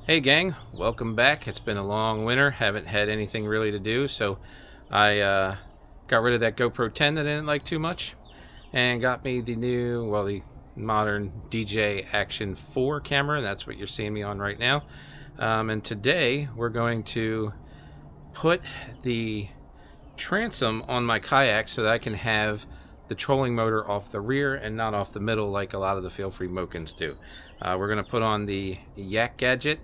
Hey gang, welcome back. It's been a long winter, haven't had anything really to do, so I got rid of that GoPro 10 that I didn't like too much and got me the the modern DJI Action 4 camera, and that's what you're seeing me on right now. And today we're going to put the transom on my kayak so that I can have the trolling motor off the rear and not off the middle like a lot of the feel-free Mokins do. We're going to put on the Kayak Gadget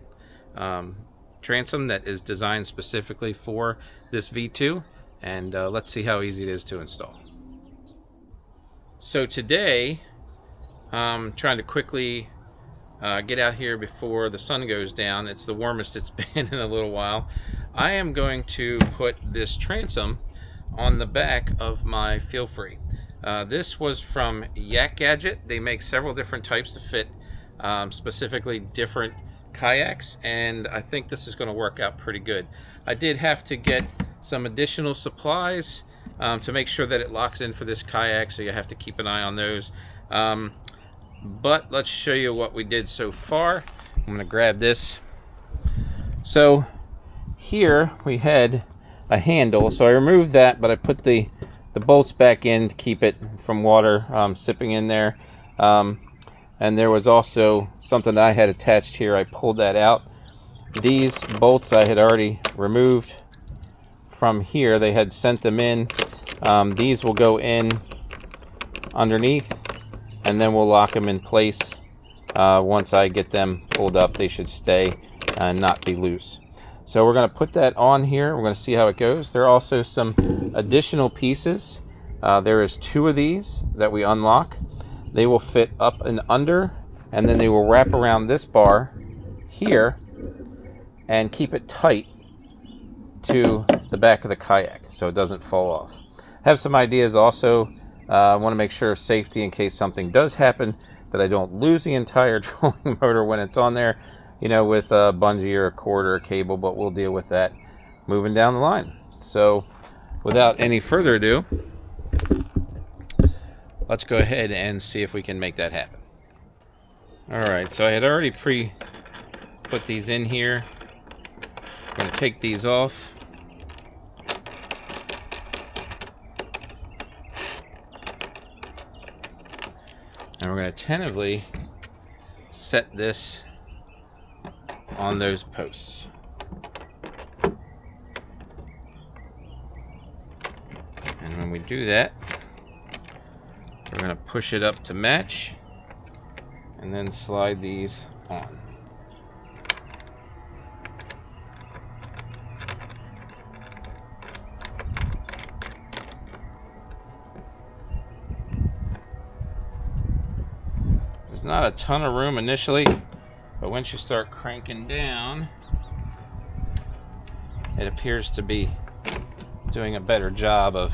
transom that is designed specifically for this V2, and let's see how easy it is to install. So today I'm trying to quickly get out here before the sun goes down. It's the warmest it's been in a little while. I am going to put this transom on the back of my feel-free. This was from Kayak Gadget. They make several different types to fit specifically different kayaks, and I think this is going to work out pretty good. I did have to get some additional supplies to make sure that it locks in for this kayak, so you have to keep an eye on those. But let's show you what we did so far. I'm going to grab this. So here we had a handle, so I removed that, but I put the bolts back in to keep it from water sipping in there. And there was also something that I had attached here. I pulled that out. These bolts I had already removed from here. They had sent them in. These will go in underneath, and then we'll lock them in place. Once I get them pulled up, they should stay and not be loose. So we're going to put that on here. We're going to see how it goes. There are also some additional pieces. There is 2 of these that we unlock. They will fit up and under, and then they will wrap around this bar here and keep it tight to the back of the kayak so it doesn't fall off. I have some ideas also. I want to make sure of safety in case something does happen, that I don't lose the entire trolling motor when it's on there, you know, with a bungee or a cord or a cable, but we'll deal with that moving down the line. So without any further ado, let's go ahead and see if we can make that happen. Alright, so I had already put these in here. I'm going to take these off. And we're going to tentatively set this on those posts. And when we do that, we're going to push it up to match and then slide these on. There's not a ton of room initially, but once you start cranking down, it appears to be doing a better job of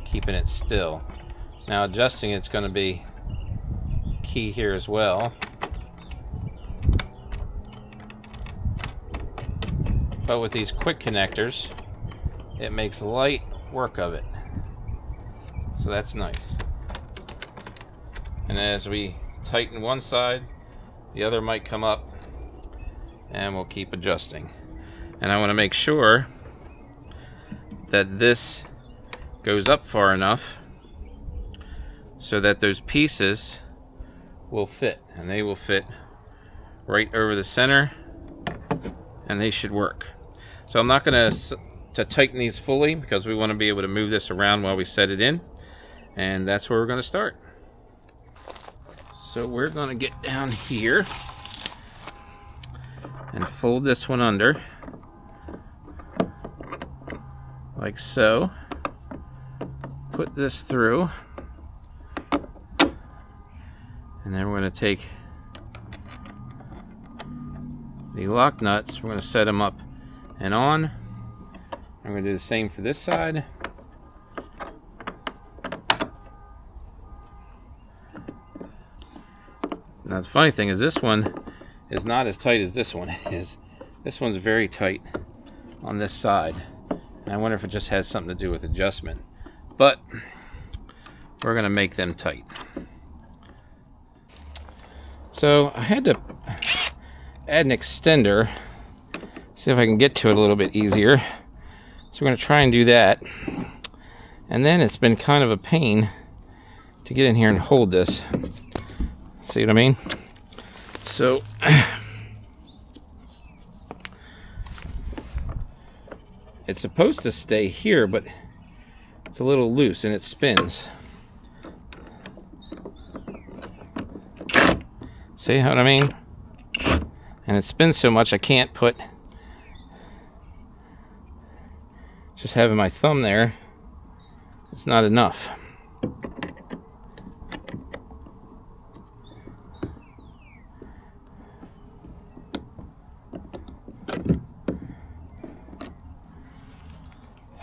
keeping it still. Now adjusting it's going to be key here as well. But with these quick connectors, it makes light work of it. So that's nice. And as we tighten one side, the other might come up, and we'll keep adjusting. And I want to make sure that this goes up far enough so that those pieces will fit, and they will fit right over the center, and they should work. So I'm not going to tighten these fully because we want to be able to move this around while we set it in, and that's where we're going to start. So we're going to get down here and fold this one under like so. Put this through, and then we're going to take the lock nuts, we're going to set them up and on. I'm going to do the same for this side. Now the funny thing is this one is not as tight as this one is. This one's very tight on this side, and I wonder if it just has something to do with adjustment. But we're going to make them tight. So I had to add an extender. See if I can get to it a little bit easier. So we're going to try and do that. And then it's been kind of a pain to get in here and hold this. See what I mean? So it's supposed to stay here, but it's a little loose and it spins. See what I mean? And it spins so much I can't put, just having my thumb there, it's not enough.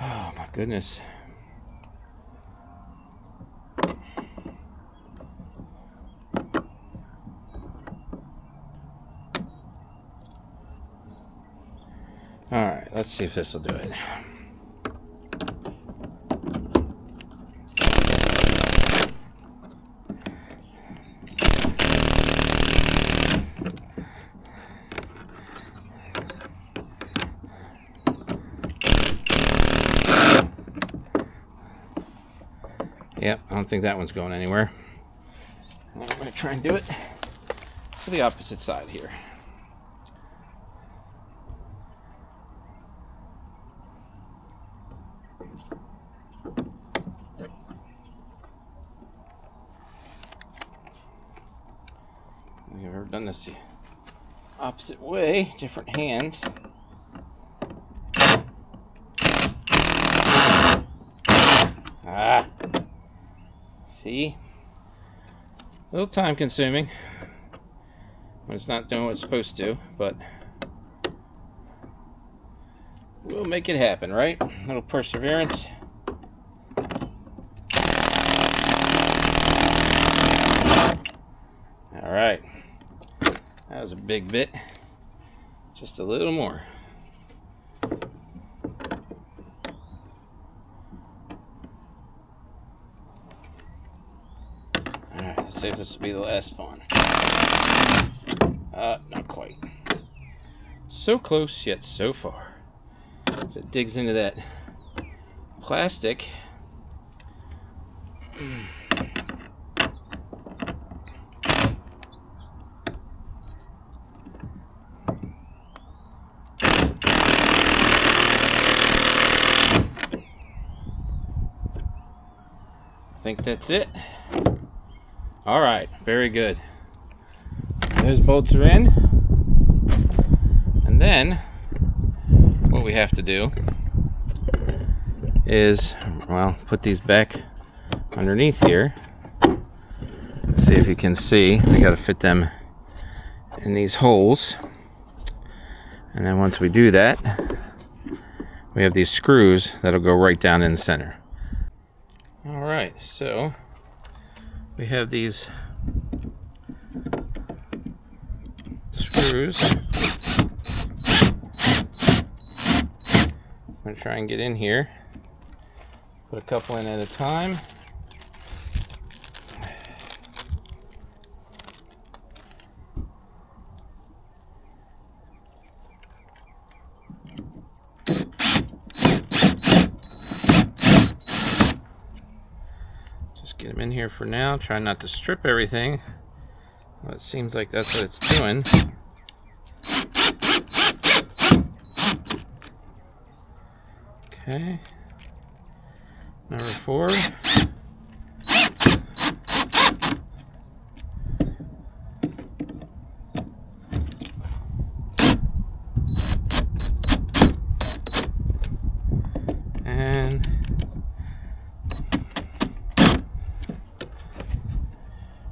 Oh my goodness. All right, let's see if this will do it. Yep, I don't think that one's going anywhere. I'm going to try and do it to the opposite side here. I've ever done this the opposite way, different hands. Ah, see, a little time consuming when it's not doing what it's supposed to, but we'll make it happen, right? A little perseverance. All right, that was a big bit, just a little more. Alright, let's see if this will be the last one. Not quite. So close, yet so far. As it digs into that plastic. I think that's it. All right, very good. Those bolts are in. And then what we have to do is, well, put these back underneath here. Let's see if you can see. We got to fit them in these holes. And then once we do that, we have these screws that'll go right down in the center. All right, so we have these screws. I'm going to try and get in here. Put a couple in at a time. Just get them in here for now. Try not to strip everything. Well, it seems like that's what it's doing. Okay. Number 4. And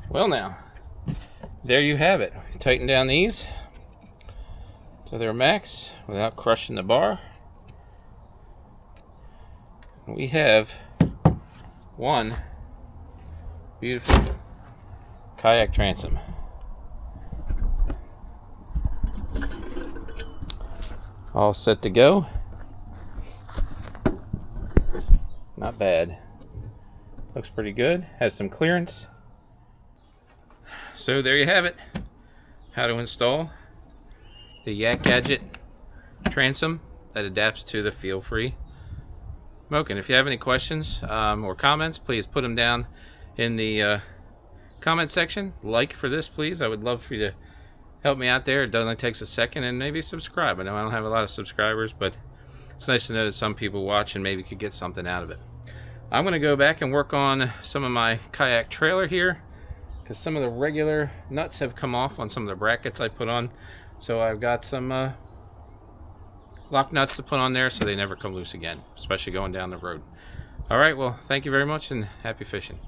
well, now there you have it. Tighten down these to their max without crushing the bar. We have one beautiful kayak transom. All set to go. Not bad. Looks pretty good. Has some clearance. So there you have it. How to install the Yak Gadget transom that adapts to the feel-free Moken. If you have any questions or comments, please put them down in the comment section. Like for this, please. I would love for you to help me out there. It only takes a second, and maybe subscribe. I know I don't have a lot of subscribers, but it's nice to know that some people watch and maybe could get something out of it. I'm going to go back and work on some of my kayak trailer here, because some of the regular nuts have come off on some of the brackets I put on. So I've got some lock nuts to put on there so they never come loose again, especially going down the road. All right, well, thank you very much and happy fishing.